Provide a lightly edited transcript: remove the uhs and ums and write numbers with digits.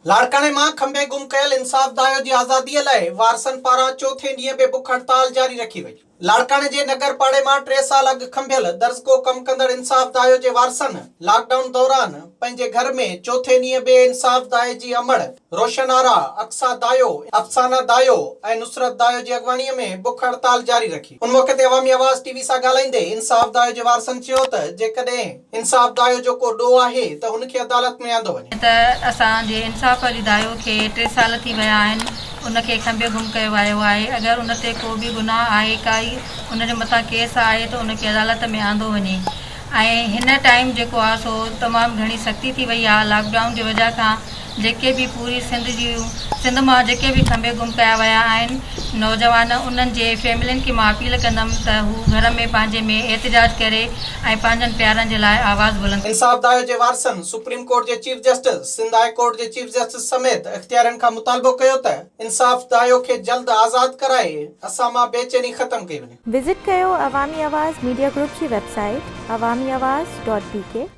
लाड़काने मां खंबे गुम कयल इंसाफ दायो जी आज़ादीअ लाइ वारसनि पारां चौथे ॾींहं बि बुख हड़ताल जारी रखी वई। लाड़काने जे नगर पाड़े मां 3 साल अॻु खंभियल दर्जको कम कंदड़ इंसाफ दायो जे वारसनि लॉकडाउन दौरान पंहिंजे घर में चौथे ॾींहं बि इंसाफ दाए जी अमड़ रोशन आरा, अक्सा दायो, अफसाना दायो ऐं नुसरत दायो जी अॻवानीअ में बुख हड़ताल जारी रखी। उन मौके ते अवामी आवाज़ टीवी सां ॻाल्हाईंदे इंसाफ दायो जे वारसनि चयो त जेकॾहिं इंसाफ दायो जो को ॾोह आहे त हुनखे अदालत में आंदो वञे। त असांजे इंसाफ जी दायो खे 3 साल थी विया आहिनि, उनखे खंबे गुम कयो वियो आहे। अगरि उन ते को बि गुनाह आहे, काई उनजे मथां केस आहे त उनखे अदालत में आंदो वञे। ऐं हिन टाइम जेको आहे सो तमामु घणी सख़्ती थी वई आहे। लॉकडाउन जी वजह खां जेके बि पूरी सिंध मां जेके बि खंबे गुम कया विया आहिनि नौजवान, उन्हनि जे फैमिलियुनि खे मां अपील कंदमि त हू घर में पंहिंजे में एहतिजाज करे ऐं पंहिंजनि प्यारनि जे लाइ आवाज़ बुलंद। इंसाफ दायो जे वारसनि सुप्रीम कोर्ट जे chief justice, Sindh high court जे चीफ जस्टिस समेत इख्तियारनि खां मुतालबो कयो त इंसाफ दायो खे जल्द आज़ाद कराए असां मां बेचैनी ख़त्म कई वञे। विजिट कयो अवामी आवाज़ मीडिया ग्रुप जी वेबसाइट awamiawaz.pk।